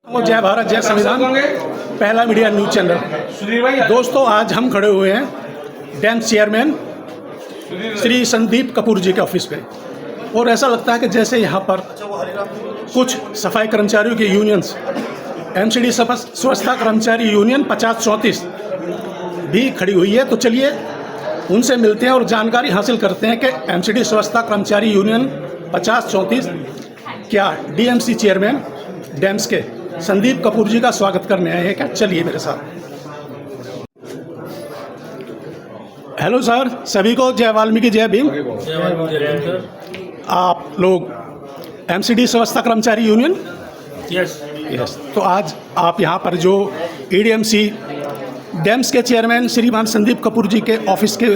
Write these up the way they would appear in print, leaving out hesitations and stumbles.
जय भारत जय संविधान, पहला मीडिया न्यूज चैनल। दोस्तों, आज हम खड़े हुए हैं डैम्स चेयरमैन श्री संदीप कपूर जी के ऑफिस पे, और ऐसा लगता है कि जैसे यहाँ पर कुछ सफाई कर्मचारियों की यूनियंस, एमसीडी स्वच्छता कर्मचारी यूनियन 5034 भी खड़ी हुई है। तो चलिए उनसे मिलते हैं और जानकारी हासिल करते हैं कि एमसीडी स्वच्छता कर्मचारी यूनियन 5034 क्या डीएमसी चेयरमैन डैम्स के संदीप कपूर जी का स्वागत करने आए हैं क्या। चलिए मेरे साथ। हेलो सर, सभी को जय वाल्मीकि जय भीम। आप लोग एमसीडी स्वच्छता कर्मचारी यूनियन? यस। तो आज आप यहाँ पर जो ईडीएमसी डैम्स के चेयरमैन श्रीमान संदीप कपूर जी के ऑफिस के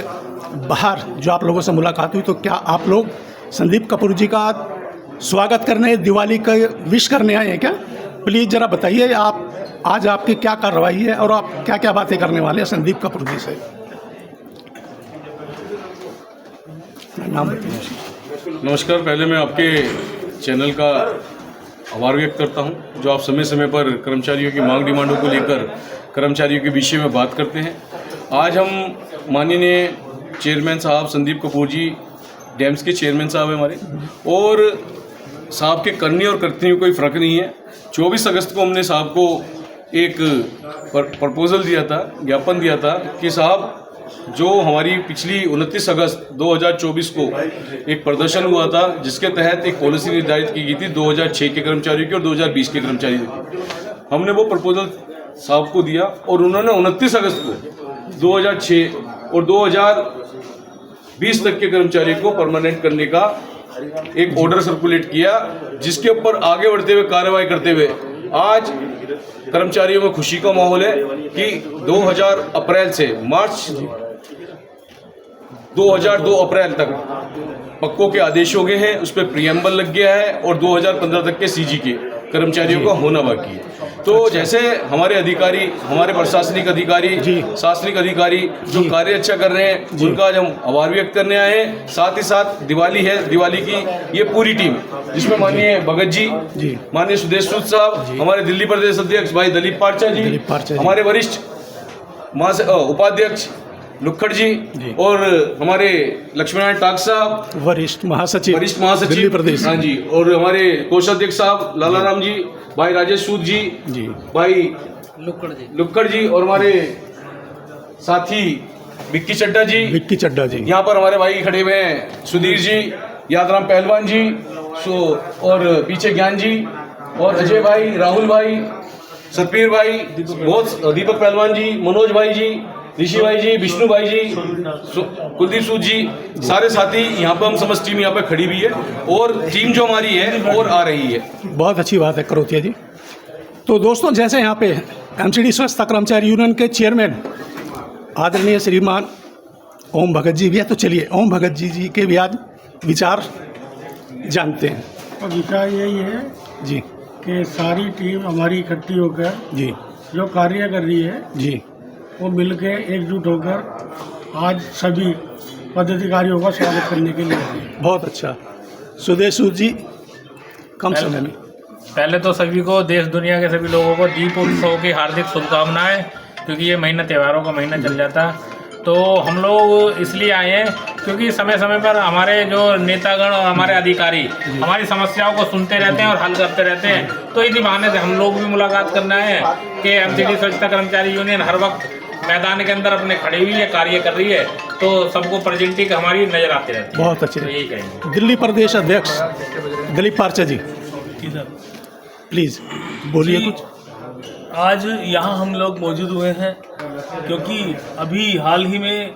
बाहर जो आप लोगों से मुलाकात हुई, तो क्या आप लोग संदीप कपूर जी का स्वागत करने, दिवाली का विश करने आए हैं क्या? प्लीज़ ज़रा बताइए आप आज आपकी क्या कार्रवाई है और आप क्या क्या बातें करने वाले हैं संदीप कपूर जी से। नाम बताइए। नमस्कार। पहले मैं आपके चैनल का आभार व्यक्त करता हूं, जो आप समय समय पर कर्मचारियों की मांग डिमांडों को लेकर कर्मचारियों के विषय में बात करते हैं। आज हम माननीय चेयरमैन साहब संदीप कपूर जी, डैम्स के चेयरमैन साहब हैं हमारे, और साहब के करने और करते में कोई फ़र्क नहीं है। 24 अगस्त को हमने साहब को एक प्रपोज़ल दिया था, ज्ञापन दिया था कि साहब जो हमारी पिछली 29 अगस्त 2024 को एक प्रदर्शन हुआ था, जिसके तहत एक पॉलिसी निर्धारित की गई थी 2006 के कर्मचारियों की और 2020 के कर्मचारियों की, हमने वो प्रपोज़ल साहब को दिया और उन्होंने 29 अगस्त को 2006 और 2020 तक के कर्मचारियों को परमानेंट करने का एक ऑर्डर सर्कुलेट किया, जिसके ऊपर आगे बढ़ते हुए कार्रवाई करते हुए आज कर्मचारियों में खुशी का माहौल है कि 2000 अप्रैल से मार्च 2002 अप्रैल तक पक्कों के आदेश हो गए हैं, उस पर प्रियम्बल लग गया है और 2015 तक के सीजी के कर्मचारियों का होना बाकी है। तो जैसे हमारे अधिकारी, हमारे प्रशासनिक अधिकारी, शासनिक अधिकारी जो कार्य अच्छा कर रहे हैं, उनका आज हम आभार व्यक्त करने आए हैं। साथ ही साथ दिवाली है, दिवाली की ये पूरी टीम, जिसमें माननीय भगत जी, माननीय सुदेश सूद साहब, हमारे दिल्ली प्रदेश अध्यक्ष भाई दिलीप पारचा जी, हमारे वरिष्ठ उपाध्यक्ष लुक्खड़ जी, और हमारे लक्ष्मीनारायण टाक साहब, वरिष्ठ महासचिव दिल्ली प्रदेश, हाँ जी, और हमारे कोषाध्यक्ष साहब लाला राम जी, भाई राजेश सूद जी, भाई लुक्खड़ जी, और हमारे साथी विक्की चड्डा जी, यहाँ पर हमारे भाई खड़े हुए हैं सुधीर जी, यादराम पहलवान जी, और पीछे ज्ञान जी, और अजय भाई, राहुल भाई, सतबीर भाई, बहुत दीपक पहलवान जी, मनोज भाई जी, ऋषि भाई जी, विष्णु भाई जी, कुलदीप सूद जी, सारे साथी यहाँ पर हम समस्त टीम यहाँ पे खड़ी हुई है, और टीम जो हमारी है और आ रही है। बहुत अच्छी बात है करोतिया जी। तो दोस्तों, जैसे यहाँ पे एमसीडी स्वच्छता कर्मचारी यूनियन के चेयरमैन आदरणीय श्रीमान ओम भगत जी भी है, तो चलिए ओम भगत जी के भी आज विचार जानते हैं। और विचार यही है जी कि सारी टीम हमारी इकट्ठी होकर जी जो कार्य कर रही है जी वो मिलके एकजुट होकर आज सभी पदाधिकारियों का स्वागत करने के लिए। बहुत अच्छा। सुदेश सूद जी, कम समय में पहले तो सभी को, देश दुनिया के सभी लोगों को दीप उत्सव की हार्दिक शुभकामनाएं, क्योंकि ये महीना त्योहारों का महीना चल जाता है। तो हम लोग इसलिए आए हैं क्योंकि समय समय पर हमारे जो नेतागण और हमारे अधिकारी हमारी समस्याओं को सुनते रहते हैं और हल करते रहते हैं। तो इसी बहाने से हम लोग भी मुलाकात करना है कि एमसीडी स्वच्छता कर्मचारी यूनियन हर वक्त मैदान के अंदर अपने खड़ी हुई है, कार्य कर रही है, तो सबको प्रेजेंटिंग हमारी नजर आती रहती है। बहुत अच्छे। तो यही कहेंगे। दिल्ली प्रदेश अध्यक्ष दिलीप पारचा जी, प्लीज़ बोलिए कुछ। आज यहाँ हम लोग मौजूद हुए हैं क्योंकि अभी हाल ही में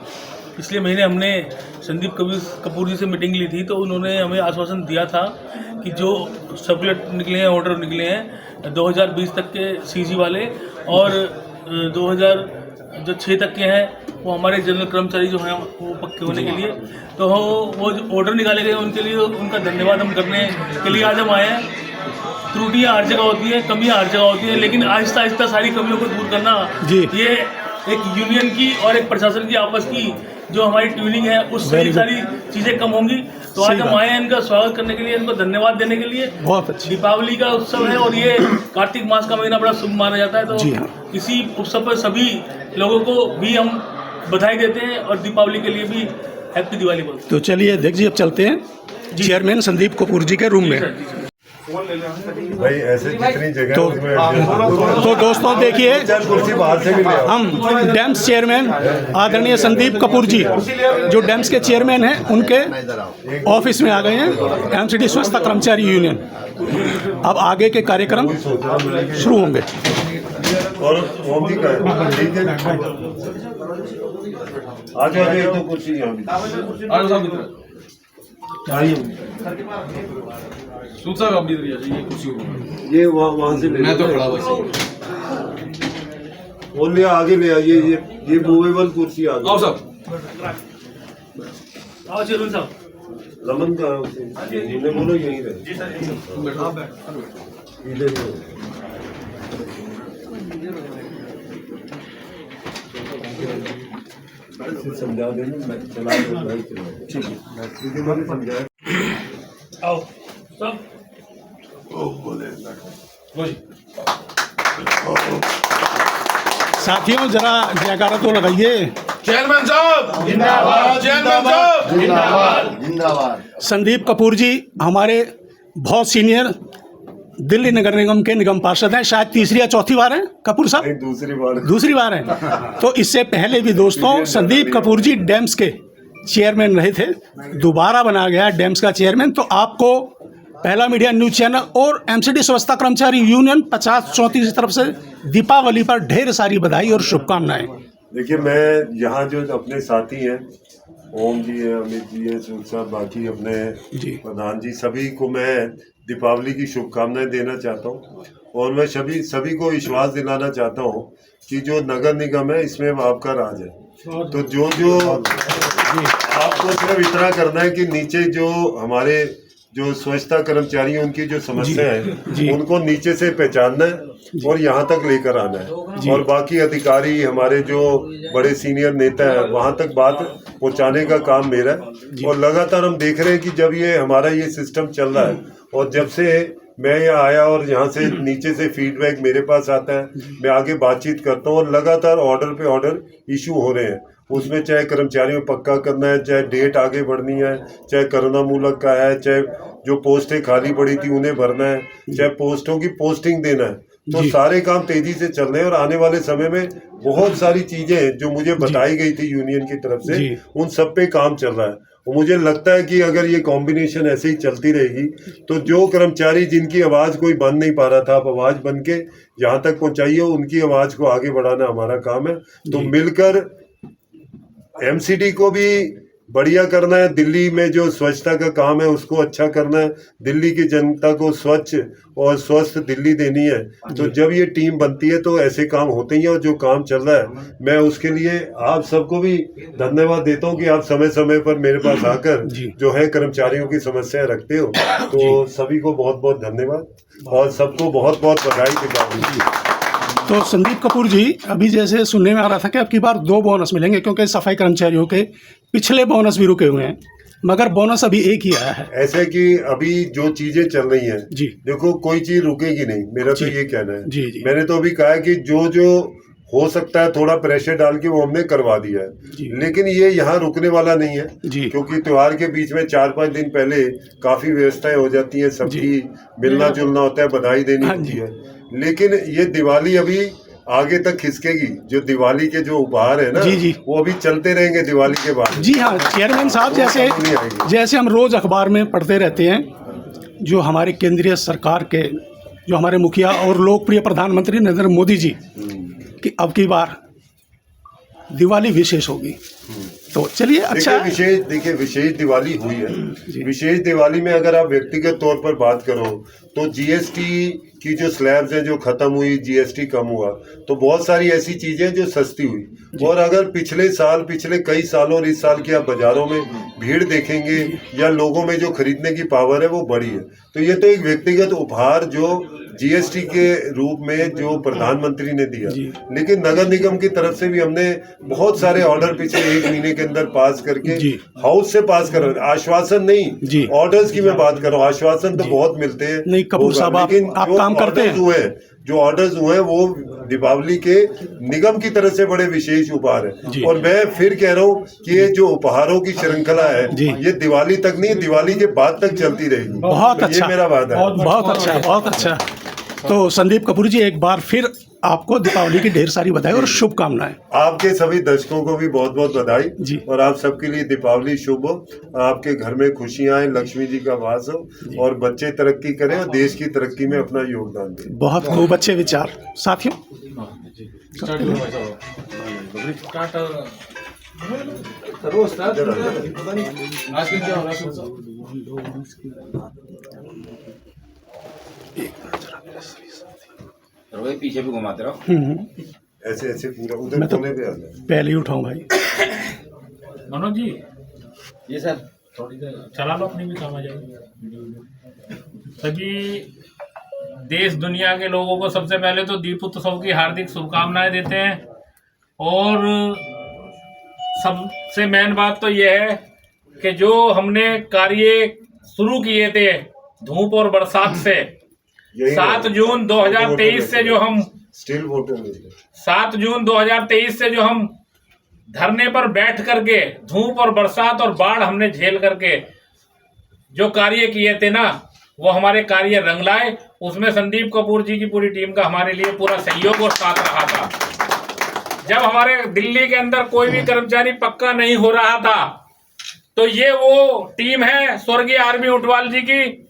पिछले महीने हमने संदीप कपूर जी से मीटिंग ली थी, तो उन्होंने हमें आश्वासन दिया था कि जो सर्कुलर निकले हैं, ऑर्डर निकले हैं 2020 तक के सीजी वाले और 2006 तक के हैं, वो हमारे जनरल कर्मचारी जो हैं वो पक्के होने के लिए, तो वो जो ऑर्डर निकाले गए उनके लिए उनका धन्यवाद हम करने के लिए आज हम आए हैं। त्रुटियाँ हर जगह होती हैं, कमियाँ हर जगह होती हैं, लेकिन आहिस्ता आहिस्ता सारी कमियों को दूर करना ये एक यूनियन की और एक प्रशासन की आपस की जो हमारी ट्यूनिंग है उससे ये सारी चीज़ें कम होंगी। तो आज हम आए हैं इनका स्वागत करने के लिए, इनको धन्यवाद देने के लिए। बहुत अच्छी। दीपावली का उत्सव है और ये कार्तिक मास का महीना बड़ा शुभ माना जाता है, तो जी हाँ। इसी उत्सव पर सभी लोगों को भी हम बधाई देते हैं और दीपावली के लिए भी हैप्पी दिवाली बोलते हैं। तो चलिए देखिए, अब चलते हैं चेयरमैन संदीप कपूर जी के रूम में। भाई ऐसे जितनी जगह तो उसमें तो दोस्तों देखिए, कुर्सी बाहर से भी ले आओ। हम डैम्स चेयरमैन आदरणीय संदीप कपूर जी, जो डैम्स के चेयरमैन हैं, उनके ऑफिस में आ गए हैं, एमसीडी स्वच्छता कर्मचारी यूनियन। अब आगे के कार्यक्रम शुरू होंगे। और ओम जी का है, ठीक है। आज वाले एक तो कुर्सी यहाँ भी आइए। सूद साहब आप इधर ही आ जाइए, कुर्सी हो ये वहाँ से ले मैं तो खड़ा बस। और ले आगे ले आइए, ये मूवेबल कुर्सी आ आओ गई। साहब। आओ चेयरमैन साहब। रमन का जिन्हें बोलो यहीं रहे। इधर ही रहो। समझा देना, मैं चला भाई चला। आओ सब। साथियों जरा जयकारा तो लगाइए। चेयरमैन साहब जिंदाबाद, चेयरमैन साहब जिंदाबाद। संदीप कपूर जी हमारे बहुत सीनियर दिल्ली नगर निगम के निगम पार्षद हैं, शायद तीसरी या चौथी बार हैं कपूर साहब, दूसरी बार हैं। तो इससे पहले भी दोस्तों संदीप कपूर जी डैम्स के चेयरमैन रहे थे, दोबारा बना गया डैम्स का चेयरमैन। तो आपको पहला मीडिया न्यूज चैनल और एमसीडी स्वच्छता कर्मचारी यूनियन 50-34 की तरफ से दीपावली पर ढेर सारी बधाई और शुभकामनाएं। देखिए, मैं यहाँ जो अपने साथी हैं, ओम जी है, अमित जी है, सूद साहब, बाकी अपने प्रधान जी, सभी को मैं दीपावली की शुभकामनाएं देना चाहता हूँ। और मैं सभी को विश्वास दिलाना चाहता हूँ कि जो नगर निगम है इसमें आपका राज है। तो जो आपको सिर्फ इतना करना है कि नीचे जो हमारे जो स्वच्छता कर्मचारी हैं उनकी जो समस्या है उनको नीचे से पहचानना है और यहाँ तक लेकर आना है। और बाकी अधिकारी हमारे जो बड़े सीनियर नेता है वहाँ तक बात पहुँचाने का काम मेरा है। और लगातार हम देख रहे हैं कि जब ये हमारा ये सिस्टम चल रहा है और जब से मैं यहाँ आया और यहाँ से नीचे से फीडबैक मेरे पास आता है, मैं आगे बातचीत करता हूँ और लगातार ऑर्डर पे ऑर्डर इशू हो रहे हैं। उसमें चाहे कर्मचारियों पक्का करना है, चाहे डेट आगे बढ़नी है, चाहे करुणा मूलक का है, चाहे जो पोस्टें खाली पड़ी थी उन्हें भरना है, चाहे पोस्टों की पोस्टिंग देना है, तो सारे काम तेजी से चल रहे हैं। और आने वाले समय में बहुत सारी चीजें जो मुझे बताई गई थी यूनियन की तरफ से, उन सब पे काम चल रहा है। और मुझे लगता है कि अगर ये कॉम्बिनेशन ऐसे ही चलती रहेगी तो जो कर्मचारी जिनकी आवाज़ कोई बन नहीं पा रहा था, आप आवाज़ बन के जहाँ तक पहुँचाइए, उनकी आवाज़ को आगे बढ़ाना हमारा काम है। तो मिलकर एमसीडी को भी बढ़िया करना है, दिल्ली में जो स्वच्छता का काम है उसको अच्छा करना है, दिल्ली की जनता को स्वच्छ और स्वस्थ दिल्ली देनी है। तो जब ये टीम बनती है तो ऐसे काम होते ही हैं। और जो काम चल रहा है मैं उसके लिए आप सबको भी धन्यवाद देता हूं कि आप समय समय पर मेरे पास आकर जो है कर्मचारियों की समस्याएं रखते हो। तो सभी को बहुत बहुत धन्यवाद और सबको बहुत बहुत बधाई दीपावली। तो संदीप कपूर जी, अभी जैसे सुनने में आ रहा था कि अब की बार 2 बोनस मिलेंगे क्योंकि सफाई कर्मचारियों के पिछले बोनस भी रुके हुए हैं, मगर बोनस अभी एक ही आया है। ऐसे कि अभी जो चीजें चल रही हैं, देखो कोई चीज रुकेगी नहीं, मेरा तो ये कहना है। मैंने तो अभी कहा है कि जो हो सकता है थोड़ा प्रेशर डाल के वो हमने करवा दिया है, लेकिन ये यहाँ रुकने वाला नहीं है क्योंकि त्योहार के बीच में 4-5 दिन पहले काफी व्यवस्थाएं हो जाती हैं, सबकी मिलना जुलना होता है, बधाई देनी होती है। लेकिन ये दिवाली अभी आगे तक खिसकेगी। जो दिवाली के जो उपहार है ना, वो अभी चलते रहेंगे दिवाली के बाद। जी हाँ चेयरमैन साहब, जैसे हम रोज अखबार में पढ़ते रहते हैं, जो हमारे केंद्रीय सरकार के जो हमारे मुखिया और लोकप्रिय प्रधानमंत्री नरेंद्र मोदी जी कि अब की बार दिवाली विशेष होगी। तो चलिए अच्छा, विशेष दिवाली हुई है। विशेष दिवाली में अगर आप व्यक्तिगत तौर पर बात करो तो जीएसटी की जो स्लैब्स हैं जो खत्म हुई, जीएसटी कम हुआ, तो बहुत सारी ऐसी चीजें जो सस्ती हुई। और अगर पिछले कई सालों और इस साल की आप बाजारों में भीड़ देखेंगे या लोगों में जो खरीदने की पावर है वो बढ़ी है। तो ये तो एक व्यक्तिगत उपहार जो जीएसटी के रूप में जो प्रधानमंत्री ने दिया, लेकिन नगर निगम की तरफ से भी हमने बहुत सारे ऑर्डर पिछले 1 महीने के अंदर पास करके हाउस से पास कर, आश्वासन नहीं, ऑर्डर्स की मैं बात कर रहा हूँ। आश्वासन तो बहुत मिलते हैं, नहीं कपूर साहब, आप काम करते हैं। जो ऑर्डर्स हुए हैं वो दीपावली के निगम की तरफ से बड़े विशेष उपहार है। और मैं फिर कह रहा हूँ कि ये जो उपहारों की श्रृंखला है ये दिवाली तक नहीं, दिवाली के बाद तक चलती रहेगी। बहुत अच्छा, ये मेरा वादा है। बहुत अच्छा, बहुत अच्छा। तो संदीप कपूर जी, एक बार फिर आपको दीपावली की ढेर सारी बधाई और शुभकामनाएं। आपके सभी दर्शकों को भी बहुत बहुत बधाई जी। और आप सबके लिए दीपावली शुभ हो, आपके घर में खुशियां आए, लक्ष्मी जी का वास हो और बच्चे तरक्की करें और देश की तरक्की में अपना योगदान दें। बहुत खूब अच्छे विचार साथियों। पीछे भी घुमाते रहो, ऐसे ऐसे पूरा उधर कोने पे आ जाए। पहले ही उठाऊं भाई। मनोज जी, ये सर थोड़ी देर चला लो, अपनी भी काम आ जाएगी। सभी देश दुनिया के लोगों को सबसे पहले तो दीप उत्सव की हार्दिक शुभकामनाएं देते हैं। और सबसे मेन बात तो यह है कि जो हमने कार्य शुरू किए थे धूप और बरसात से, 7 जून 2023 से जो हम स्टिल वोटर 7 जून 2023 से जो हम धरने पर बैठ करके धूप और बरसात और बाढ़ हमने झेल करके जो कार्य किए थे ना, वो हमारे कार्य रंग लाए। उसमें संदीप कपूर जी की पूरी टीम का हमारे लिए पूरा सहयोग और साथ रहा था। जब हमारे दिल्ली के अंदर कोई भी कर्मचारी पक्का नहीं हो रहा था, तो ये वो टीम है स्वर्गीय आरबी ऊंटवाल जी की,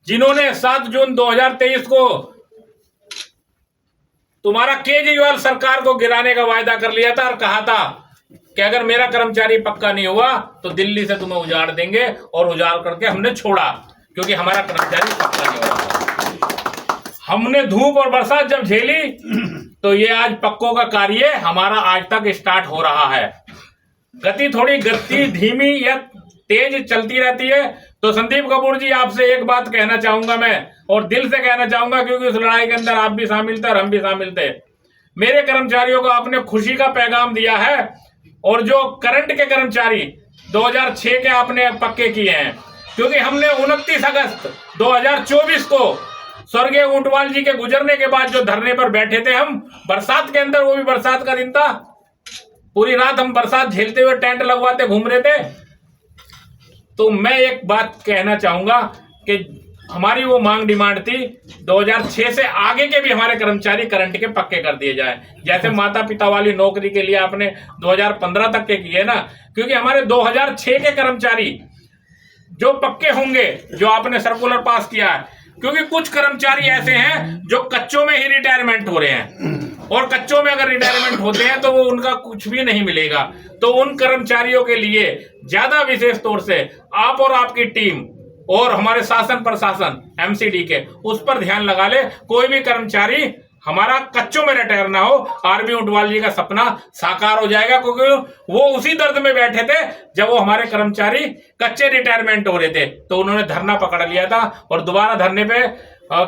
जिन्होंने 7 जून 2023 को तुम्हारा केजरीवाल सरकार को गिराने का वायदा कर लिया था और कहा था कि अगर मेरा कर्मचारी पक्का नहीं हुआ तो दिल्ली से तुम्हें उजाड़ देंगे, और उजाड़ करके हमने छोड़ा क्योंकि हमारा कर्मचारी पक्का नहीं हुआ। हमने धूप और बरसात जब झेली तो ये आज पक्कों का कार्य हमारा आज तक स्टार्ट हो रहा है। गति थोड़ी धीमी या तेज चलती रहती है। तो संदीप कपूर जी, आपसे एक बात कहना चाहूंगा मैं, और दिल से कहना चाहूंगा, क्योंकि उस लड़ाई के अंदर आप भी शामिल थे और हम भी शामिल थे। मेरे कर्मचारियों को आपने खुशी का पैगाम दिया है, और जो करंट के कर्मचारी 2006 के आपने पक्के किए हैं, क्योंकि हमने 29 अगस्त 2024 को स्वर्गीय ऊंटवाल जी के गुजरने के बाद जो धरने पर बैठे थे हम, बरसात के अंदर, वो भी बरसात का दिन था, पूरी रात हम बरसात झेलते हुए टेंट लगवाते घूम रहे थे। तो मैं एक बात कहना चाहूंगा कि हमारी वो मांग डिमांड थी 2006 से आगे के भी हमारे कर्मचारी करंट के पक्के कर दिए जाए, जैसे माता पिता वाली नौकरी के लिए आपने 2015 तक के किए ना, क्योंकि हमारे 2006 के कर्मचारी जो पक्के होंगे, जो आपने सर्कुलर पास किया है, क्योंकि कुछ कर्मचारी ऐसे हैं जो कच्चों में ही रिटायरमेंट हो रहे हैं, और कच्चों में अगर रिटायरमेंट होते हैं तो वो उनका कुछ भी नहीं मिलेगा। तो उन कर्मचारियों के लिए ज्यादा विशेष तौर से आप और आपकी टीम और हमारे शासन प्रशासन एमसीडी के उस पर ध्यान लगा ले, कोई भी कर्मचारी हमारा कच्चों में रिटायर ना हो। आरबी ऊंटवाल जी का सपना साकार हो जाएगा, क्योंकि वो उसी दर्द में बैठे थे जब वो हमारे कर्मचारी कच्चे रिटायरमेंट हो रहे थे, तो उन्होंने धरना पकड़ लिया था। और दोबारा धरने पे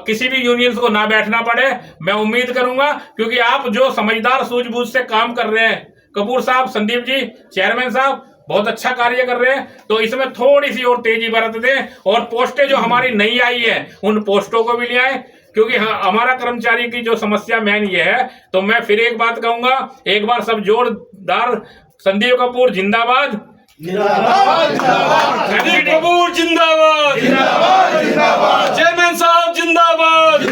किसी भी यूनियंस को ना बैठना पड़े, मैं उम्मीद करूंगा, क्योंकि आप जो समझदार सूझबूझ से काम कर रहे हैं, कपूर साहब, संदीप जी, चेयरमैन साहब, बहुत अच्छा कार्य कर रहे हैं। तो इसमें थोड़ी सी और तेजी बरत दें, और पोस्टें जो हमारी नई आई है उन पोस्टों को भी ले आए, क्योंकि हमारा कर्मचारी की जो समस्या मेन ये है। तो मैं फिर एक बात कहूंगा, एक बार सब जोरदार, संदीप कपूर जिंदाबाद, संदीप कपूर जिंदाबाद, चेयरमैन साहब जिंदाबाद,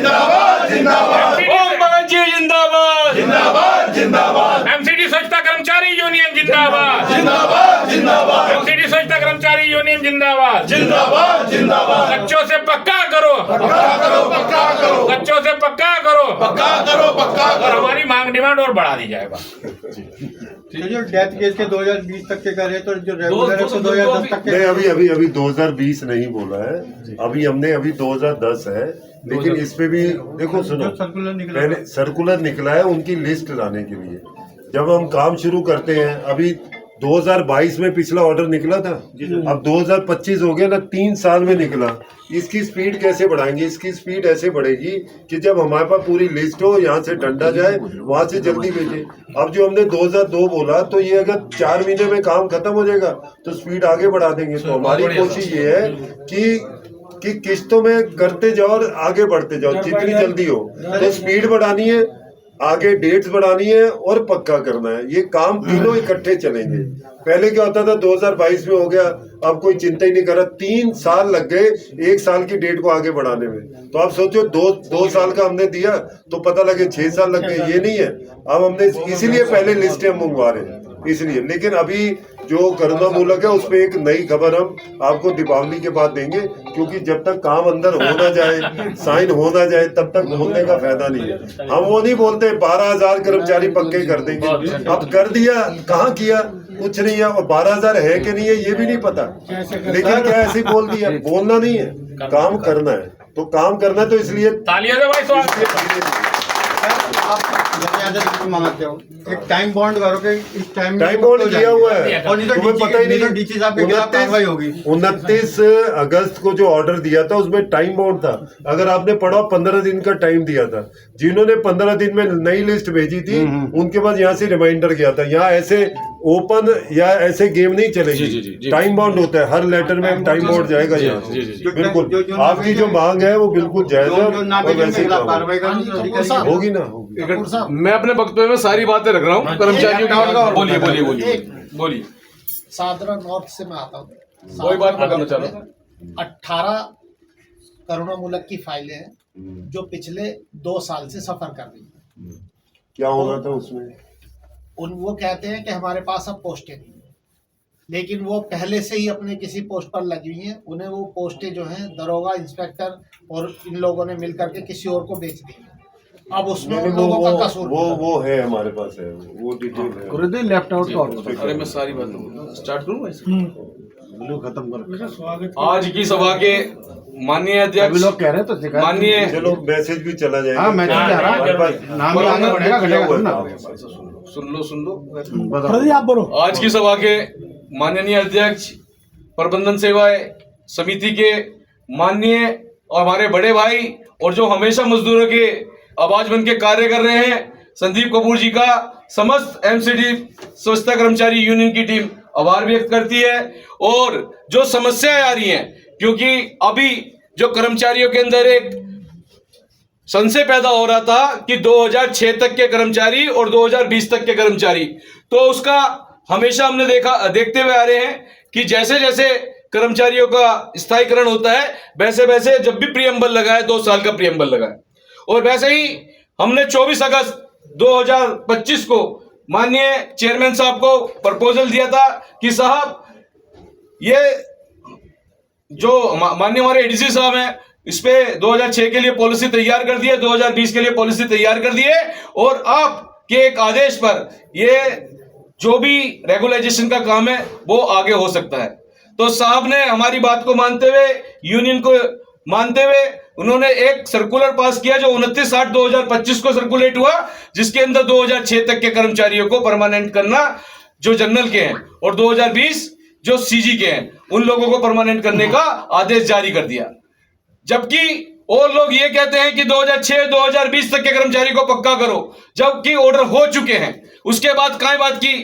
ओम भगत जी जिंदाबाद, एमसीडी स्वच्छता कर्मचारी यूनियन जिंदाबाद, एमसीडी स्वच्छता कर्मचारी यूनियन जिंदाबाद, कच्चों से पक्का करो, कच्चों से पक्का करो, और हमारी मांग डिमांड और बढ़ा दी जाएगा। तो जो डेथ केस के 2020 तक के कर रहे, तो जो रेगुलर है तो 2010 तक के। अभी 2020 नहीं बोला है, अभी हमने 2010 है, लेकिन इस पे भी देखो, सुनो, पहले सर्कुलर निकला है उनकी लिस्ट लाने के लिए। जब हम काम शुरू करते हैं, अभी 2022 में पिछला ऑर्डर निकला था, अब 2025 हो गया ना, 3 साल में निकला। इसकी स्पीड कैसे बढ़ाएंगे? इसकी स्पीड ऐसे बढ़ेगी कि जब हमारे पास पूरी लिस्ट हो, यहाँ से डंडा जाए, वहां से जल्दी भेजे। अब जो हमने 2002 बोला, तो ये अगर 4 महीने में काम खत्म हो जाएगा तो स्पीड आगे बढ़ा देंगे। तो हमारी कोशिश ये है कि किस्तों में करते जाओ और आगे बढ़ते जाओ, जितनी जल्दी हो। तो स्पीड बढ़ानी है, आगे डेट्स बढ़ानी है और पक्का करना है। ये काम तीनों इकट्ठे चलेंगे। पहले क्या होता था, 2022 में हो गया, अब कोई चिंता ही नहीं कर रहा। 3 साल लग गए 1 साल की डेट को आगे बढ़ाने में। तो आप सोचो, दो साल का हमने दिया तो पता लगे 6 साल लग गए। ये नहीं है। अब हमने इसीलिए पहले लिस्टें हम मंगवा रहे हैं, इसलिए। लेकिन अभी जो करुणा मूलक है, उसमें एक नई खबर हम आपको दीपावली के बाद देंगे, क्योंकि जब तक काम अंदर हो ना जाए, साइन हो ना जाए, तब तक बोलने का फायदा नहीं है। हम वो नहीं बोलते 12,000 कर्मचारी पक्के कर देंगे। अब कर दिया, कहाँ किया? कुछ नहीं है। और 12,000 है कि नहीं है ये भी नहीं पता, लेकिन क्या ऐसे ही बोल दिया। बोलना नहीं है, काम करना है। तो काम करना, तो इसलिए तालियां दो भाई, स्वागत। मांगते हो एक टाइम बॉन्ड करो कि इस टाइम बॉन्ड किया हुआ है, और नहीं तो तुम्हें पता ही नहीं। डीसी साहब के खिलाफ कार्रवाई होगी। 29 अगस्त को जो ऑर्डर दिया था उसमें टाइम बाउंड था। अगर आपने पढ़ा, 15 दिन का टाइम दिया था। जिन्होंने 15 दिन में नई लिस्ट भेजी थी, उनके पास यहाँ से रिमाइंडर गया था। यहाँ ऐसे ओपन या ऐसे गेम नहीं चलेगी, टाइम बाउंड होता है। हर लेटर में टाइम बाउंड जाएगा यहाँ से। बिल्कुल आपकी जो मांग है वो बिल्कुल जायज है, और वैसे होगी ना। मैं अपने वक्तव्य में सारी बातें रख रहा हूँ कर्मचारियों की। बोलिए। सादरा नॉर्थ से मैं आता हूँ। कोई बात मैं करना चाह रहा हूँ। 18 करुणामूलक की फाइलें हैं जो पिछले 2 साल से सफर कर रही हैं। क्या हो रहा था उसमें? वो कहते हैं कि हमारे पास अब पोस्टें नहीं है, लेकिन वो पहले से ही अपने किसी पोस्ट पर लगी हुई हैं। उन्हें वो पोस्टें जो हैं दरोगा, इंस्पेक्टर और इन लोगों ने मिल करके किसी और को बेच दी। अब उसमें उन लोगों का कसूर वो है, हमारे पास है, वो डिटेल है। लेफ्ट आउट अरे मैं सारी बात स्टार्ट करूँ खत्म कर। आज की सभा के माननीय अध्यक्ष, लोग कह रहे तो माननीय, चलो मैसेज भी चला जाएगा। हाँ, मैसेज आ रहा, नाम भी आगे बढ़ेगा, घटेगा ना। सुन लो आप बोलो। आज की सभा के माननीय अध्यक्ष, प्रबंधन सेवाएं समिति के माननीय और हमारे बड़े भाई, और जो हमेशा मजदूरों के आवाज बन के कार्य कर रहे हैं, संदीप कपूर जी का समस्त एमसीडी स्वच्छता कर्मचारी यूनियन की टीम आभार व्यक्त करती है। और जो समस्याएं आ रही हैं, क्योंकि अभी जो कर्मचारियों के अंदर एक संशय पैदा हो रहा था कि 2006 तक के कर्मचारी और 2020 तक के कर्मचारी, तो उसका हमेशा हमने देखते हुए आ रहे हैं कि जैसे जैसे कर्मचारियों का स्थायीकरण होता है, वैसे वैसे जब भी प्रीएम्बल लगा है, 2 साल का प्रीएम्बल लगा है। और वैसे ही हमने 24 अगस्त 2025 को माननीय चेयरमैन साहब को प्रपोजल दिया था कि साहब, ये जो माननीय हमारे एडीसी साहब हैं, इस पे 2006 के लिए पॉलिसी तैयार कर दिए, 2020 के लिए पॉलिसी तैयार कर दिए, और आपके एक आदेश पर ये जो भी रेगुलाइजेशन का काम है वो आगे हो सकता है। तो साहब ने हमारी बात को मानते हुए, यूनियन को मानते हुए, उन्होंने एक सर्कुलर पास किया जो 29/8/2025 को सर्कुलेट हुआ, जिसके अंदर 2006 तक के कर्मचारियों को परमानेंट करना, जो जनरल के हैं, और 2020 जो सीजी के हैं, उन लोगों को परमानेंट करने का आदेश जारी कर दिया। जबकि और लोग ये कहते हैं कि 2006-2020 तक के कर्मचारी को पक्का करो, जबकि ऑर्डर हो चुके हैं। उसके बाद काय बात की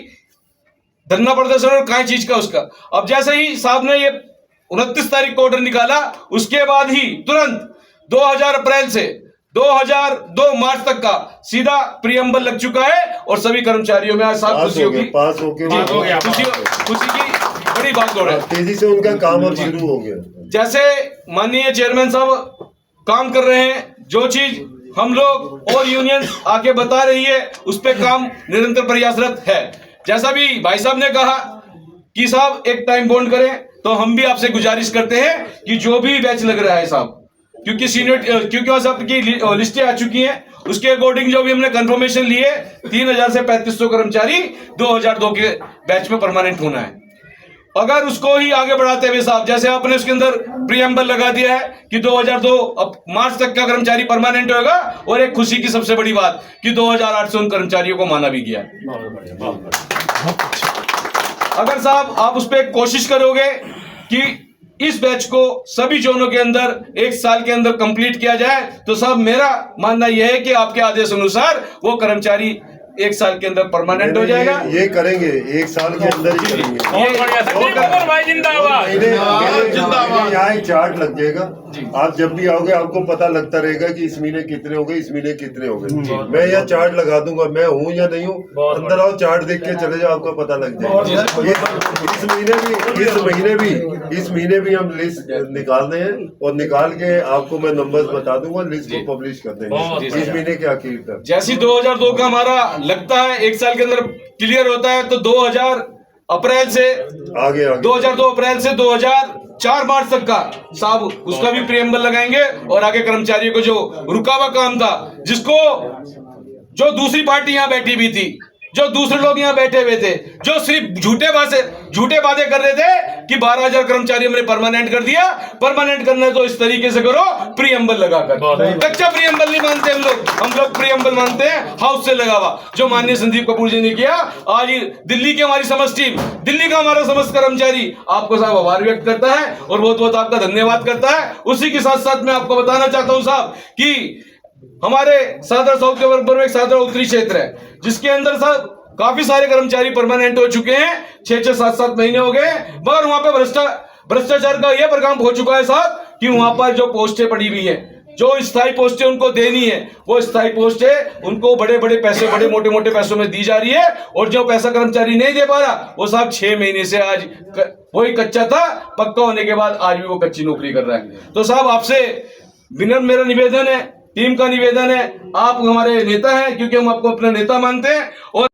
धरना प्रदर्शन और काय चीज का उसका। अब जैसे ही साहब ने ये 29 तारीख को ऑर्डर निकाला, उसके बाद ही तुरंत 2000 अप्रैल से 2002 मार्च तक का सीधा प्रीएम्बल लग चुका है, और सभी कर्मचारियों में आज साफ खुशी होगी, पास हो गया, खुशी की बड़ी बात हो रहा है। तेजी से उनका काम अब शुरू हो गया। जैसे माननीय चेयरमैन साहब काम कर रहे हैं, जो चीज हम लोग और यूनियन आके बता रही है, उस पे काम निरंतर प्रयासरत है। जैसा भी भाई साहब ने कहा कि साहब एक टाइम बॉन्ड करें, तो हम भी आपसे गुजारिश करते हैं कि जो भी बैच लग रहा है साहब, क्योंकि सीनियर, क्योंकि वहां साहब की लिस्टें आ चुकी हैं, उसके अकॉर्डिंग जो भी हमने कंफर्मेशन लिए, 3000 से 3500 कर्मचारी 2002 के बैच में परमानेंट होना है। अगर उसको ही आगे बढ़ाते हुए साहब, जैसे आपने उसके अंदर प्रीएम्बल लगा दिया है कि 2002 मार्च तक का कर्मचारी परमानेंट होगा, और एक खुशी की सबसे बड़ी बात कि 2008 से उन कर्मचारियों को माना भी गया। अगर साहब आप उस पर कोशिश करोगे कि इस बैच को सभी जोनों के अंदर 1 साल के अंदर कंप्लीट किया जाए, तो साहब मेरा मानना यह है कि आपके आदेश अनुसार वो कर्मचारी 1 साल के अंदर परमानेंट हो जाएगा। ये करेंगे 1 साल के अंदर ही करेंगे। बहुत बढ़िया, संदीप कपूर भाई जिंदाबाद। मेरे यहाँ एक चार्ट लग जाएगा, आप जब भी आओगे आपको पता लगता रहेगा कि इस महीने कितने हो गए, इस महीने कितने हो गए। मैं यहाँ चार्ट लगा दूंगा, मैं हूँ या नहीं हूँ, अंदर आओ चार्ट देख के चले जाओ, आपको पता लग जाएगा। इस महीने भी हम लिस्ट निकाल रहे हैं और निकाल के आपको मैं नंबर्स बता दूंगा, लिस्ट को पब्लिश कर देंगे इस महीने के आखिर तक। जैसे 2002 का हमारा लगता है 1 साल के अंदर क्लियर होता है, तो 2000 अप्रैल से आगे 2002 अप्रैल से 2004 मार्च तक का साहब उसका भी प्रियम्बल लगाएंगे। और आगे कर्मचारियों को जो रुका हुआ काम था, जिसको जो दूसरी पार्टी यहाँ बैठी हुई थी, जो दूसरे लोग यहाँ बैठे हुए थे, जो सिर्फ झूठे वादे कर रहे थे कि 12,000 कर्मचारी हमने परमानेंट कर दिया। परमानेंट करना है तो इस तरीके से करो, प्रियम्बल लगाकर। कच्चा प्रियम्बल नहीं मानते हम लोग प्रियम्बल मानते हैं हाउस से लगा हुआ, जो माननीय संदीप कपूर जी ने किया। आज दिल्ली की हमारी समस्त टीम, दिल्ली का हमारा समस्त कर्मचारी आपको साहब आभार व्यक्त करता है और बहुत बहुत आपका धन्यवाद करता है। उसी के साथ साथ मैं आपको बताना चाहता हूं साहब कि हमारे सादरा साउथ के बराबर में एक सादरा उत्तरी क्षेत्र है, जिसके अंदर साहब काफी सारे कर्मचारी परमानेंट हो चुके हैं। 6-6, 7-7 महीने हो गए, मगर वहां पे भ्रष्टाचार का यह परिणाम हो चुका है साहब कि वहां पर जो पोस्टें पड़ी हुई हैं, जो स्थायी पोस्टें उनको देनी है, वो स्थायी पोस्टें उनको बड़े पैसे, बड़े मोटे पैसों में दी जा रही है। और जो पैसा कर्मचारी नहीं दे पा रहा, वो साहब 6 महीने से आज वही कच्चा था, पक्का होने के बाद आज भी वो कच्ची नौकरी कर रहा है। तो साहब आपसे विनम्र मेरा निवेदन है, टीम का निवेदन है, आप हमारे नेता हैं क्योंकि हम आपको अपना नेता मानते हैं। और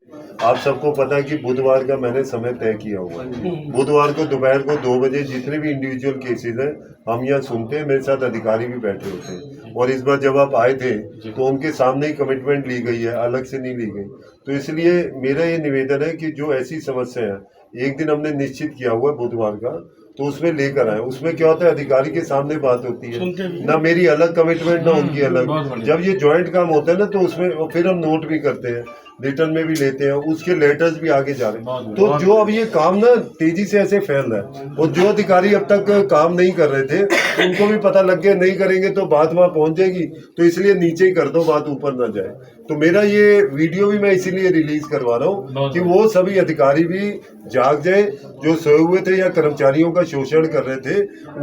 आप सबको पता है कि बुधवार का मैंने समय तय किया हुआ है। बुधवार को दोपहर को 2 बजे जितने भी इंडिविजुअल केसेस हैं हम यहाँ सुनते हैं, मेरे साथ अधिकारी भी बैठे होते हैं। और इस बार जब आप आए थे तो उनके सामने ही कमिटमेंट ली गई है, अलग से नहीं ली गई। तो इसलिए मेरा ये निवेदन है कि जो ऐसी समस्या है, एक दिन हमने निश्चित किया हुआ है बुधवार का, तो उसमें लेकर आए। उसमें क्या होता है, अधिकारी के सामने बात होती है, ना मेरी अलग कमिटमेंट ना उनकी अलग। जब ये ज्वाइंट काम होता है ना, तो उसमें फिर हम नोट भी करते हैं, रिटर्न में भी लेते हैं, उसके लेटर्स भी आगे जा रहे हैं। तो जो अब ये काम ना तेजी से ऐसे फैल रहा है, और जो अधिकारी अब तक काम नहीं कर रहे थे उनको भी पता लग गया नहीं करेंगे तो बात वहां पहुंच जाएगी, तो इसलिए नीचे ही कर दो, बात ऊपर ना जाए। तो मेरा ये वीडियो भी मैं इसीलिए रिलीज करवा रहा हूँ कि वो सभी अधिकारी भी जाग जाए, जो सोए हुए थे या कर्मचारियों का शोषण कर रहे थे,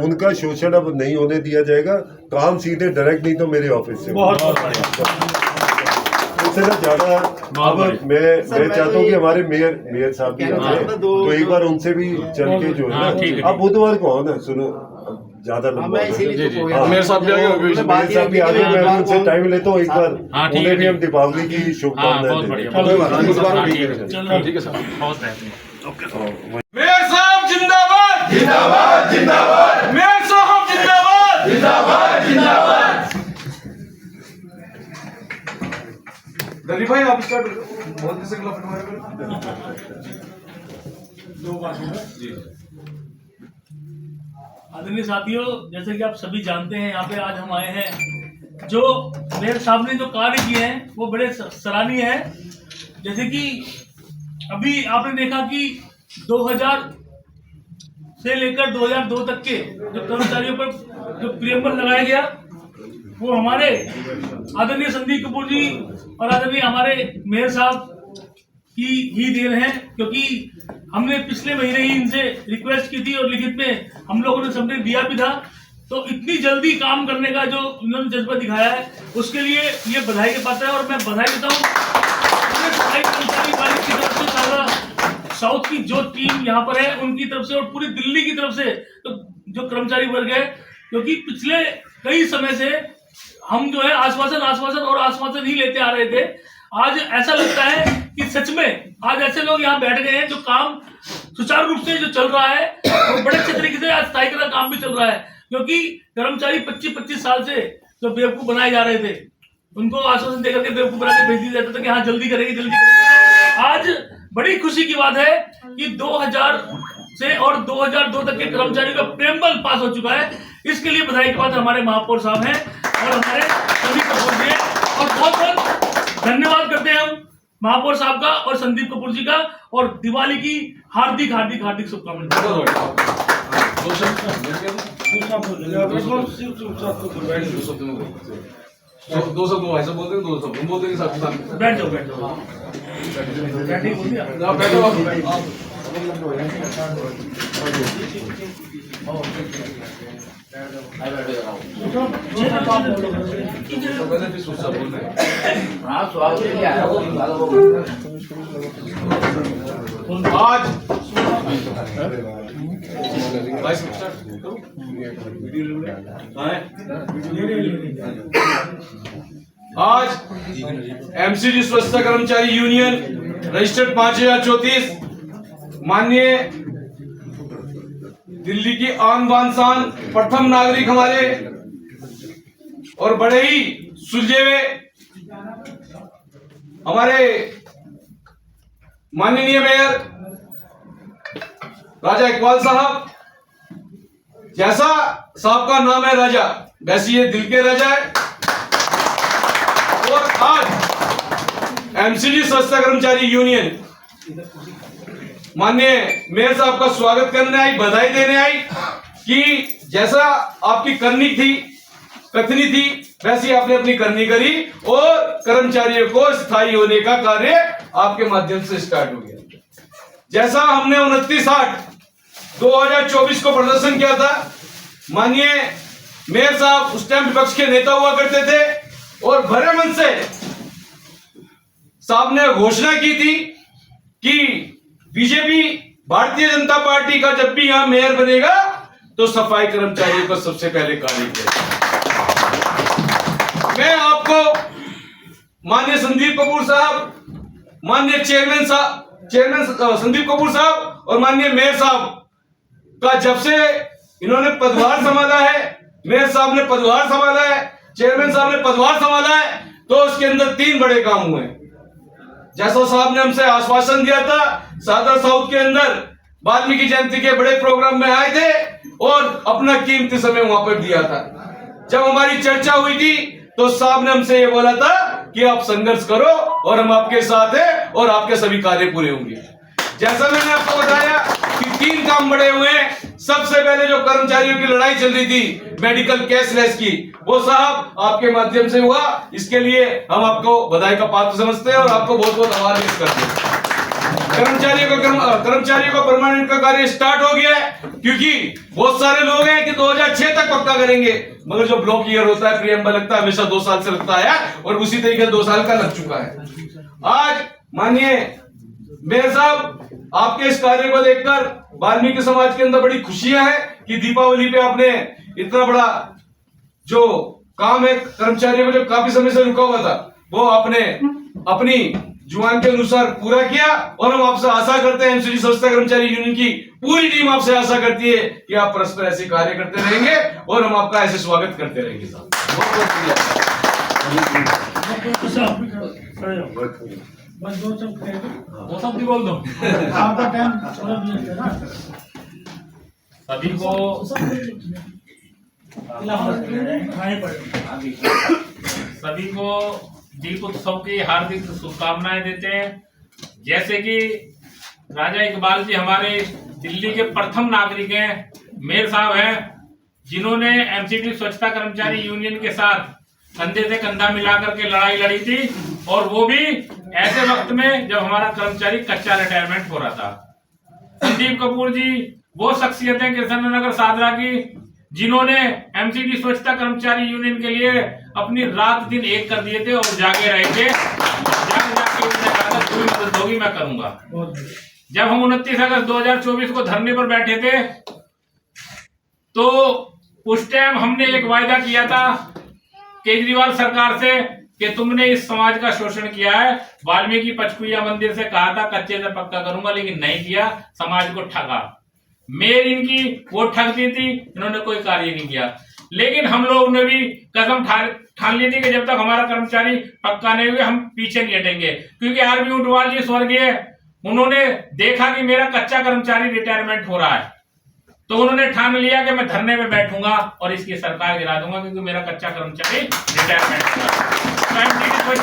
उनका शोषण अब नहीं होने दिया जाएगा। काम सीधे डायरेक्ट नहीं तो मेरे ऑफिस से इससे ना ज्यादा। अब मैं चाहता हूँ कि हमारे मेयर साहब भी आए, तो एक बार उनसे भी चल के जो है ना, अब बुधवार को हो ना, सुनो ज्यादा मेयर साहब भी आगे, मैं उनसे टाइम लेता हूँ एक बार, उन्हें भी हम दीपावली की शुभकामनाएं देते हैं। ठीक है सर। मेयर साहब जिंदाबाद, जिंदाबाद, जिंदाबाद। मेयर साहब जिंदाबाद, जिंदाबाद, जिंदाबाद। दलीप भाई आप स्टार्ट बहुत से आदरणीय साथियों, जैसे कि आप सभी जानते हैं, यहाँ पे आज हम आए हैं, जो मेयर साहब ने जो कार्य किए हैं वो बड़े सराहनीय हैं। जैसे कि अभी आपने देखा कि 2000 से लेकर 2002 तक के जो कर्मचारियों पर जो प्रियम्बल लगाया गया, वो हमारे आदरणीय संदीप कपूर जी और आदरणीय हमारे मेयर साहब की ही देन है, क्योंकि हमने पिछले महीने ही इनसे रिक्वेस्ट की थी और लिखित में हम लोगों ने सबने दिया भी था। तो इतनी जल्दी काम करने का जो इन्होंने जज्बा दिखाया है, उसके लिए ये बधाई के पात्र है। और मैं बधाई देता हूँ कर्मचारी मालिक की तरफ से, सारा साउथ की जो टीम यहाँ पर है उनकी तरफ से, और पूरी दिल्ली की तरफ से तो जो कर्मचारी वर्ग है, क्योंकि पिछले कई समय से हम जो है आश्वासन ही लेते आ रहे थे। आज ऐसा लगता है कि सच में आज ऐसे लोग यहाँ बैठ गए हैं जो काम सुचारू रूप से जो चल रहा है, वो बड़े अच्छे तरीके से आज स्थायी का काम भी चल रहा है। क्योंकि कर्मचारी 25-25 साल से जो बेवकूफ बनाए जा रहे थे, उनको आश्वासन देकर के बेवकूफ बना के भेज दिया जाता था कि हाँ जल्दी करेंगे। आज बड़ी खुशी की बात है कि 2000 से और 2002 तक के कर्मचारियों का प्रियम्बल पास हो चुका है। इसके लिए बधाई के बाद हमारे महापौर साहब हैं और हमारे संदीप कपूर जी हैं, और बहुत बहुत धन्यवाद करते हैं हम महापौर साहब का और संदीप कपूर जी का। और दिवाली की हार्दिक हार्दिक हार्दिक शुभकामनाएं। दो शब्द भाई साहब बोलते हैं, दो शब्द हम बोलते हैं साथ साथ। बैठ जाओ बैठ जाओ। बैठे बोल दिया। आप बैठो आज आज एमसीडी स्वच्छता कर्मचारी यूनियन रजिस्टर्ड 5034 माननीय दिल्ली की आन बान शान प्रथम नागरिक हमारे और बड़े ही सुलझे हुए हमारे माननीय मेयर राजा इकबाल साहब, जैसा साहब का नाम है राजा, वैसे ये दिल के राजा है। और आज एमसीडी स्वच्छता कर्मचारी यूनियन माननीय मेयर साहब का स्वागत करने आई, बधाई देने आई कि जैसा आपकी करनी थी, कथनी थी, वैसी आपने अपनी करनी करी और कर्मचारियों को स्थायी होने का कार्य आपके माध्यम से स्टार्ट हो गया। जैसा हमने 29/8/2024 को प्रदर्शन किया था, माननीय मेयर साहब उस टाइम विपक्ष के नेता हुआ करते थे और भरे मन से साहब ने घोषणा की थी कि बीजेपी भारतीय जनता पार्टी का जब भी यहां मेयर बनेगा तो सफाई कर्मचारियों को सबसे पहले कार्य करेगा। मैं आपको माननीय संदीप कपूर साहब, माननीय चेयरमैन संदीप कपूर साहब और माननीय मेयर साहब का जब से इन्होंने पदभार संभाला है, मेयर साहब ने पदभार संभाला है, चेयरमैन साहब ने पदभार संभाला है, तो उसके अंदर 3 बड़े काम हुए। जैसा साहब ने हमसे आश्वासन दिया था, सादर साउथ के अंदर वाल्मीकि जयंती के बड़े प्रोग्राम में आए थे और अपना कीमती समय वहां पर दिया था। जब हमारी चर्चा हुई थी तो साहब ने हमसे ये बोला था कि आप संघर्ष करो और हम आपके साथ हैं और आपके सभी कार्य पूरे होंगे। जैसा मैंने आपको बताया कि 3 काम बड़े हुए हैं। सबसे पहले जो कर्मचारियों की लड़ाई चल रही थी मेडिकल कैशलेस की, वो साहब आपके माध्यम से हुआ। इसके लिए हम आपको बधाई का पात्र समझते हैं और आपको बहुत बहुत आभार व्यक्त करते हैं। कर्मचारियों का परमानेंट का कार्य स्टार्ट हो गया है, क्योंकि बहुत सारे लोग हैं कि 2006 तक पक्का करेंगे, मगर जो ब्लॉक ईयर होता है, प्रियम्बल लगता है, हमेशा 2 साल से लगता है और उसी तरीके से 2 साल का लग चुका है। आज माननीय मेयर साहब, आपके इस कार्य को देखकर वाल्मीकि समाज के अंदर बड़ी खुशियां हैं कि दीपावली पे आपने इतना बड़ा जो काम है कर्मचारियों को जो काफी समय से रुका हुआ था, वो आपने अपनी जुबान के अनुसार पूरा किया। और हम आपसे आशा करते हैं, एमसीडी स्वच्छता कर्मचारी यूनियन की पूरी टीम आपसे आशा करती है कि आप परस्पर ऐसे कार्य करते रहेंगे और हम आपका ऐसे स्वागत करते रहेंगे। साहब बहुत बहुत शुक्रिया। बस 2 शब्द कह दो। 2 शब्द ही बोल दो। आपका टाइम थोड़ा भी है ना। सभी को सभी को दीप उत्सव की हार्दिक शुभकामनाएं देते हैं। जैसे कि राजा इकबाल जी हमारे दिल्ली के प्रथम नागरिक हैं, मेयर साहब हैं, जिन्होंने एमसीडी स्वच्छता कर्मचारी यूनियन के साथ कंधे से कंधा मिलाकर के लड़ाई लड़ी थी, और वो भी ऐसे वक्त में जब हमारा कर्मचारी कच्चा रिटायरमेंट हो रहा था। संदीप कपूर जी वो शख्सियत है कृष्णनगर सादरा की, जिन्होंने एमसीडी स्वच्छता कर्मचारी यूनियन के लिए अपनी रात दिन एक कर दिए थे और जागे रहे थे। जाके उन्होंने कहा जो भी मदद होगी मैं करूंगा। जब हम 29 अगस्त 2024 को धरने पर बैठे थे, तो उस टाइम हमने एक वायदा किया था केजरीवाल सरकार से कि तुमने इस समाज का शोषण किया है। वाल्मीकि पचकुइया मंदिर से कहा था कच्चे से पक्का करूंगा, लेकिन नहीं किया, समाज को ठगा। मेयर इनकी वो ठगती थी, इन्होंने कोई कार्य नहीं किया। लेकिन हम लोग ने भी कसम ठान ली थी कि जब तक हमारा कर्मचारी पक्का नहीं हुए हम पीछे नहीं हटेंगे, क्योंकि आरबी ऊंटवाल जी स्वर्गीय, उन्होंने देखा कि मेरा कच्चा कर्मचारी रिटायरमेंट हो रहा है, तो उन्होंने ठान लिया कि मैं धरने में बैठूंगा और इसकी सरकार गिरा दूंगा, क्योंकि मेरा कच्चा कर्मचारी रिटायरमेंट होगा।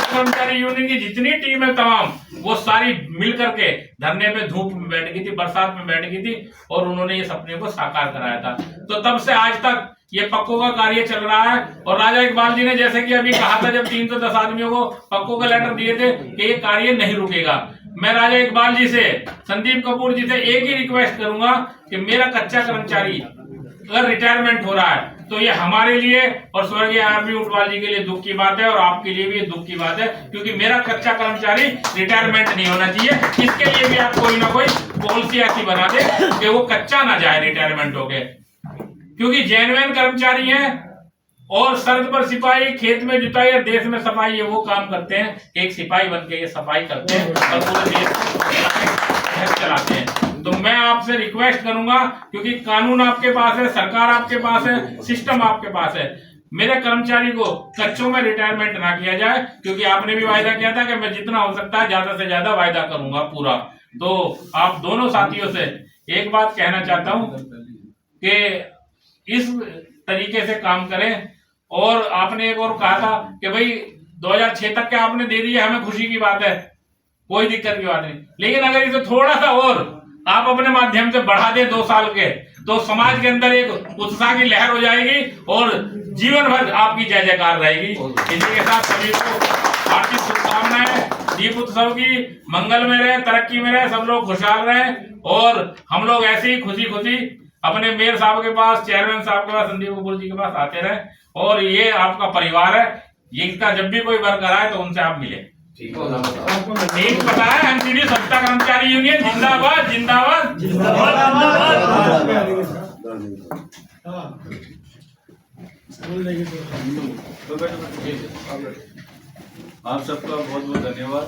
कर्मचारी यूनियन की जितनी टीम है तमाम, वो सारी मिल करके धरने पे धूप में बैठ गई थी, बरसात में बैठ गई थी, और उन्होंने ये सपने को साकार कराया था। तो तब से आज तक ये पक्कों का कार्य चल रहा है। और राजा इकबाल जी ने जैसे कि अभी कहा था, जब 310 आदमियों को पक्कों का लेटर दिए थे कि ये कार्य नहीं रुकेगा, मैं राजा इकबाल जी से, संदीप कपूर जी से एक ही रिक्वेस्ट करूंगा कि मेरा कच्चा कर्मचारी अगर रिटायरमेंट हो रहा है तो ये हमारे लिए और स्वर्गीय आरबी ऊंटवाल जी के लिए दुख की बात है, और आपके लिए भी दुख की बात है, क्योंकि मेरा कच्चा कर्मचारी रिटायरमेंट नहीं होना चाहिए। इसके लिए भी आप कोई ना कोई पॉलिसी ऐसी बना दे कि वो कच्चा ना जाए रिटायरमेंट हो गए, क्योंकि जेन्युइन कर्मचारी हैं। और सर्द पर सिपाही, खेत में जुताई और देश में सफाई, ये वो काम करते हैं कि एक सिपाही बन के ये सफाई करते हैं और पूरे देश चलाते हैं। तो मैं आपसे रिक्वेस्ट करूंगा, क्योंकि कानून आपके पास है, सरकार आपके पास है, सिस्टम आपके पास है, मेरे कर्मचारी को कच्चों में रिटायरमेंट ना किया जाए, क्योंकि आपने भी वायदा किया था कि मैं जितना हो सकता है ज्यादा से ज्यादा वायदा करूंगा पूरा। तो आप दोनों साथियों से एक बात कहना चाहता हूं कि इस तरीके से काम करें। और आपने एक और कहा था कि भाई 2006 तक के आपने दे दिया, हमें खुशी की बात है, कोई दिक्कत की बात नहीं, लेकिन अगर इसे थोड़ा सा और आप अपने माध्यम से बढ़ा दें 2 साल के, तो समाज के अंदर एक उत्साह की लहर हो जाएगी और जीवन भर आपकी जय जयकार रहेगी। इसी के साथ सभी को हार्दिक शुभकामनाएं। दीप उत्सव की मंगल में रहे, तरक्की में रहे, सब लोग खुशहाल रहे, और हम लोग ऐसे ही खुशी खुशी अपने मेयर साहब के पास, चेयरमैन साहब के पास, संदीप कपूर जी के पास आते रहे। और ये आपका परिवार है, ये इसका जब भी कोई वर्कर आए तो उनसे आप मिले। ठीक पता है, एमसीडी स्वच्छता कर्मचारी यूनियन जिंदाबाद जिंदाबाद आप सबका बहुत बहुत धन्यवाद।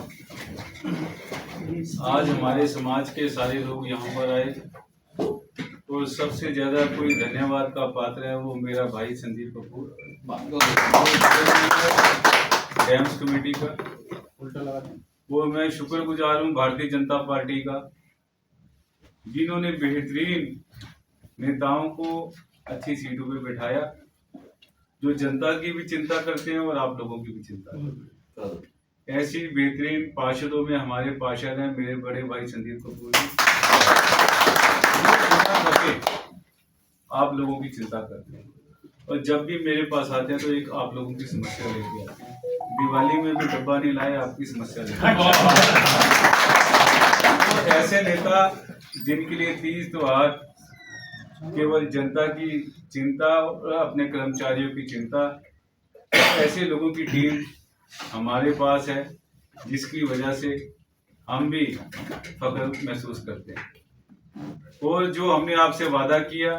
आज हमारे समाज के सारे लोग यहाँ पर आए, और सबसे ज्यादा कोई धन्यवाद का पात्र है वो मेरा भाई संदीप कपूर, डैम्स कमेटी का। वो मैं शुक्रगुजार हूँ भारतीय जनता पार्टी का, जिन्होंने बेहतरीन नेताओं को अच्छी सीटों पे बैठाया, जो जनता की भी चिंता करते हैं और आप लोगों की भी चिंता करते हैं। ऐसी बेहतरीन पार्षदों में हमारे पार्षद हैं मेरे बड़े भाई संदीप कपूर जी, आप लोगों की चिंता करते हैं, और जब भी मेरे पास आते हैं तो एक आप लोगों की समस्या लेके आते हैं। दिवाली में भी डब्बा नहीं लाए, आपकी समस्या लेके। तो ऐसे नेता जिनके लिए तीज त्योहार केवल जनता की चिंता और अपने कर्मचारियों की चिंता, ऐसे लोगों की टीम हमारे पास है, जिसकी वजह से हम भी फख्र महसूस करते हैं। और जो हमने आपसे वादा किया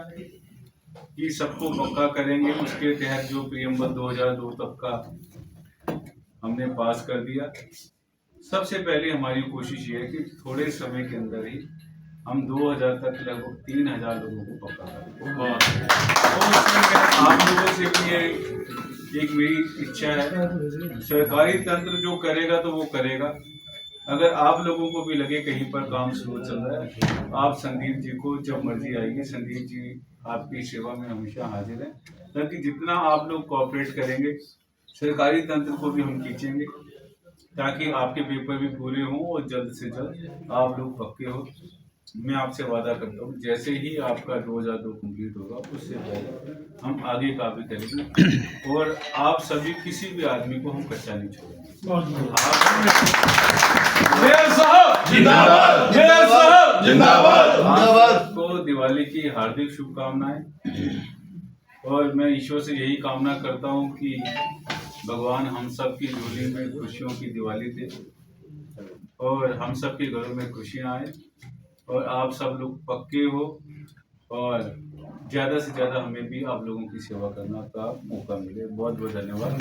कि सबको पक्का करेंगे, उसके तहत जो प्रियम्बल 2002 तक का हमने पास कर दिया। सबसे पहले हमारी कोशिश ये है कि थोड़े समय के अंदर ही हम 2000 तक लगभग 3000 लोगों को पक्का करेंगे। और इसमें आप लोगों से भी एक मेरी इच्छा है, सरकारी तंत्र जो करेगा तो वो करेगा। अगर आप लोगों को भी लगे कहीं पर काम स्लो चल रहा है, आप संदीप जी को जब मर्जी आइए, संदीप जी आपकी सेवा में हमेशा हाजिर है। ताकि जितना आप लोग कोऑपरेट करेंगे, सरकारी तंत्र को भी हम खींचेंगे, ताकि आपके पेपर भी पूरे हों और जल्द से जल्द आप लोग पक्के हो। मैं आपसे वादा करता हूँ, जैसे ही आपका 2002 कंप्लीट होगा, उससे पहले हम आगे का भी करेंगे, और आप सभी किसी भी आदमी को हम कच्चा नहीं छोड़ेंगे। आपको दिवाली की हार्दिक शुभकामनाएं, और मैं ईश्वर से यही कामना करता हूँ कि भगवान हम सब की झोली में खुशियों की दिवाली दे, और हम सब के घरों में खुशियाँ आए, और आप सब लोग पक्के हो, और ज़्यादा से ज़्यादा हमें भी आप लोगों की सेवा करना का मौका मिले। बहुत बहुत धन्यवाद।